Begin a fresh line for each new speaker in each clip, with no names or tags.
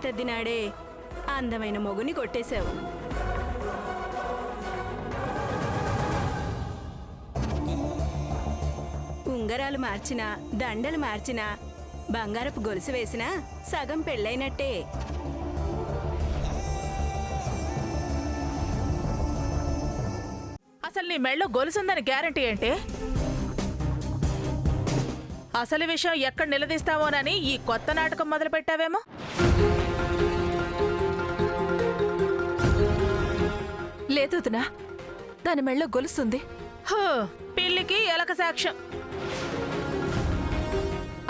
తద్దినాడే అందమైన మొగుని కొట్టేశావు. ఉంగరాలు మార్చినా, దండలు మార్చినా, బంగారపు గొలుసు వేసినా సగం పెళ్ళైనట్టే.
అసలు నీ మెళ్ళో గొలుసుందని గ్యారంటీ ఏంటి? అసలు విషయం ఎక్కడ నిలదీస్తామోనని ఈ కొత్త నాటకం మొదలు పెట్టావేమో.
లేదు వదినా, దాని మెళ్ళో గొలుస్తుంది.
పిల్లికి ఎలక సాక్ష్యం.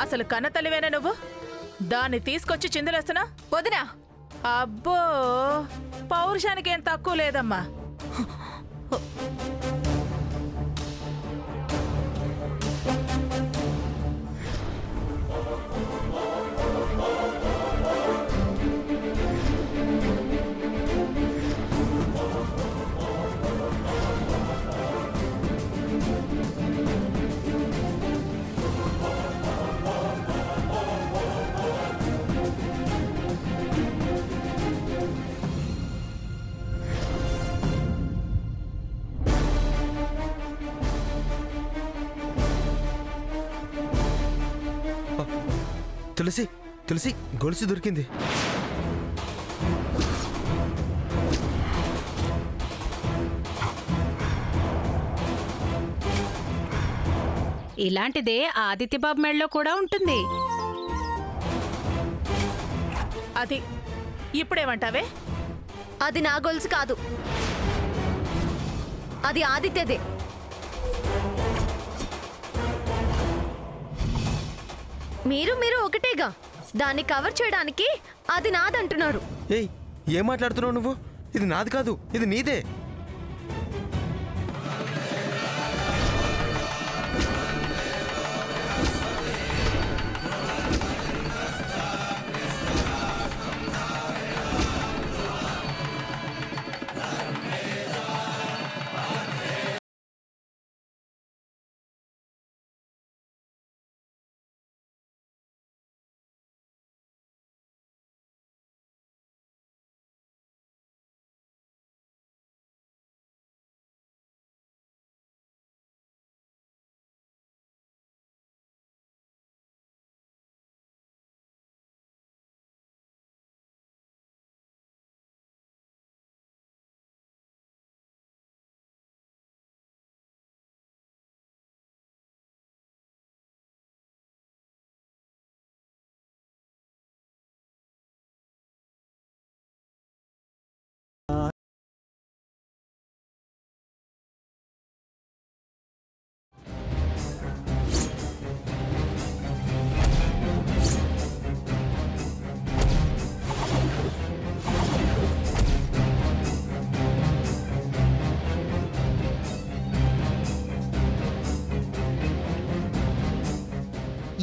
అసలు కన్నతల్లివేనా నువ్వు? దాన్ని తీసుకొచ్చి చిందులేస్తున్నా?
వదినా,
అబ్బో, పౌరుషానికి ఏం తక్కువ లేదమ్మా.
తులసి, తులసి, గొలుసు దొరికింది.
ఇలాంటిదే ఆదిత్యబాబు మెళ్ళలో కూడా ఉంటుంది.
అది ఇప్పుడేమంటావే?
అది నా గొలుసు కాదు, అది ఆదిత్యదే. మీరు ఒకటేగా, దాన్ని కవర్ చేయడానికి అది నాదంటున్నారు.
ఏయ్, ఏం మాట్లాడుతున్నావు నువ్వు? ఇది నాది కాదు, ఇది నీదే.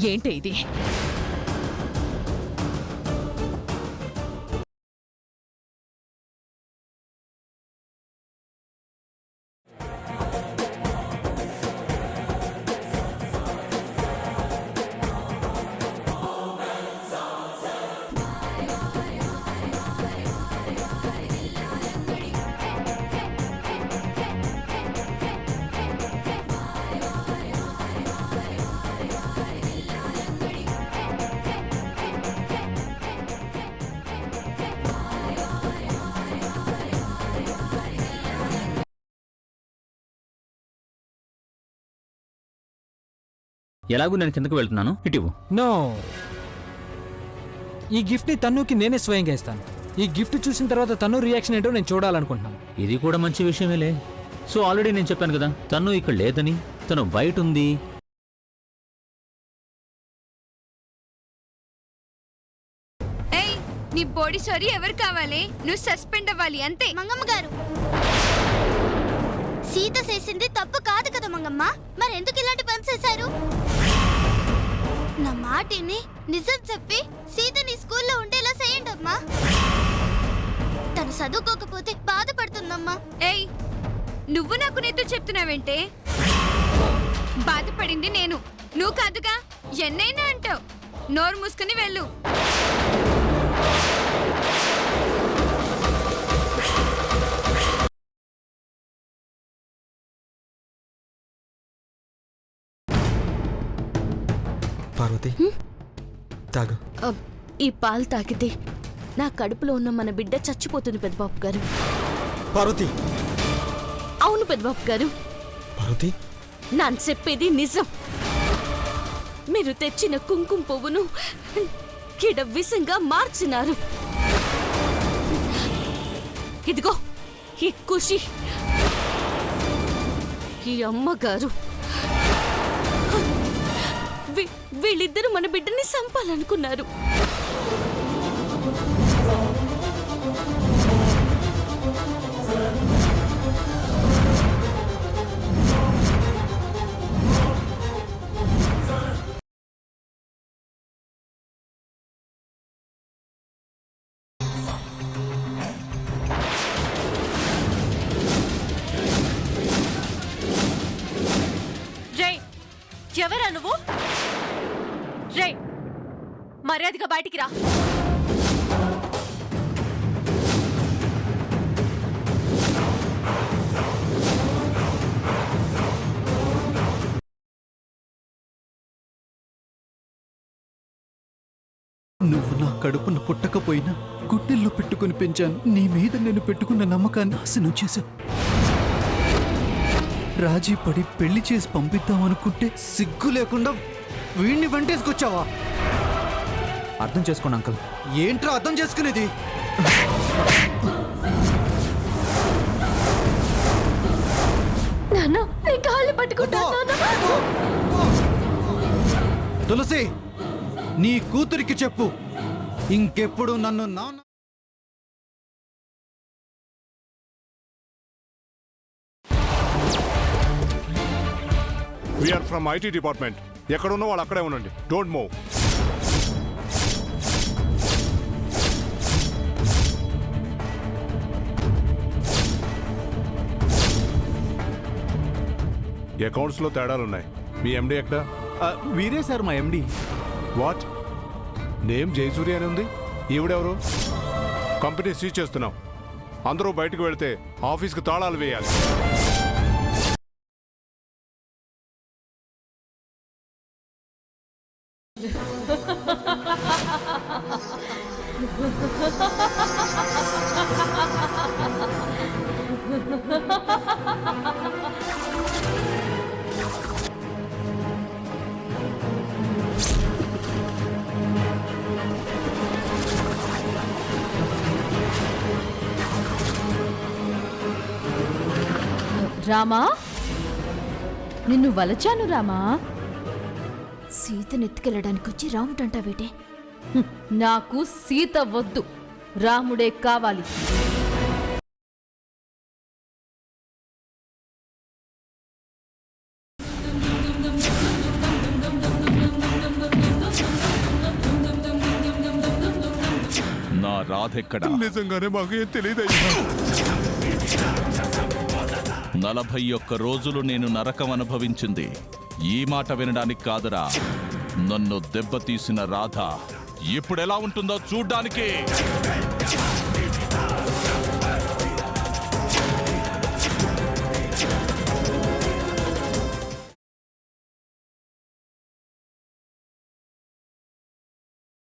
ఏంటి ఇది?
ఎలాగూ నేను కిందకు వెళ్తున్నాను, ఇటివు.
నో, ఈ గిఫ్ట్ని తన్నుకి నేనే స్వయంగా ఇస్తాను. ఈ గిఫ్ట్ చూసిన తర్వాత తను రియాక్షన్ ఏంటో నేను చూడాలనుకుంటున్నాను.
ఇది కూడా మంచి విషయమేలే. సో ఆల్రెడీ నేను చెప్పాను కదా, తను ఇక్కడ లేదని, తను బయట ఉంది.
ఏయ్, నీ బాడీ సారీ ఎవరు కావాలి? నువ్వు సస్పెండ్ అవ్వాలి అంతే.
మంగమ్మ గారు, సీత చేసింది తప్పు కాదు కదా మంగమ్మ, మరి ఎందుకు ఇలాంటి పని చేశారు? నా మాటిని నిజం చెప్పి సీతని స్కూల్లో ఉండేలా చేయండి అమ్మా. తను చదువుకోకపోతే బాధపడుతుందమ్మా.
ఏయ్, నువ్వు నాకు నీతో చెప్తున్నావేంటే? బాధపడింది నేను, నువ్వు కాదుగా. ఎన్నైనా అంటావు. నోరు మూసుకుని వెళ్ళు.
పార్వతి తాగు.
ఈ పాలు తాగితే నా కడుపులో ఉన్న మన బిడ్డ చచ్చిపోతుంది పెద్దబాబు గారు.
పార్వతి.
అవును పెద్దబాబు గారు,
పార్వతి.
నాన్న చెప్పేది నిజం. మీరు తెచ్చిన కుంకుమ పువ్వును కిడ విషంగా మార్చినారు. ఇదిగో ఈ ఖుషి, ఈ అమ్మగారు, వీళ్ళిద్దరూ మన బిడ్డని చంపాలనుకున్నారు. ఎవరా నువ్వు? రే, మర్యాదగా బయటికి రా.
నువ్వు నా కడుపును పుట్టకపోయినా గుడ్డెల్లో పెట్టుకుని పెంచాను. నీ మీద నేను పెట్టుకున్న నమ్మకాన్ని నాశనం చేశావు. రాజీ పడి పెళ్లి చేసి పంపిద్దామనుకుంటే సిగ్గు లేకుండా వీణ్ణి వెంటేసుకొచ్చావా?
అర్థం చేసుకోండి అంకుల్.
ఏంట్రా అర్థం చేసుకునేది? తులసి, నీ కూతురికి చెప్పు, ఇంకెప్పుడు నన్ను నాన్న.
We are from IT department. ఎక్కడున్నా వాళ్ళు అక్కడే ఉండండి. Don't move. అకౌంట్స్ లో తేడాలున్నాయి. మీ ఎండి ఎక్కడ?
వీరే సార్ మా ఎండి.
వాట్? నేమ్ జయసూర్య అని ఉంది. ఈవిడెవరు? కంపెనీ సీజ్ చేస్తున్నాం. అందరూ బయటకు వెళితే ఆఫీస్కి తాళాలు వేయాలి.
రామా, నిన్ను వలచాను రామా. సీతనెత్తుకెళ్ళడానికి వచ్చి రాముడంటావేటే? నాకు సీత వద్దు, రాముడే కావాలి.
నా రాధెక్కడ?
నిజంగానే మాకు ఏం తెలియదు.
41 రోజులు నేను నరకం అనుభవించింది ఈ మాట వినడానికి కాదురా. నన్ను దెబ్బతీసిన రాధ ఇప్పుడెలా ఉంటుందో చూడ్డానికి.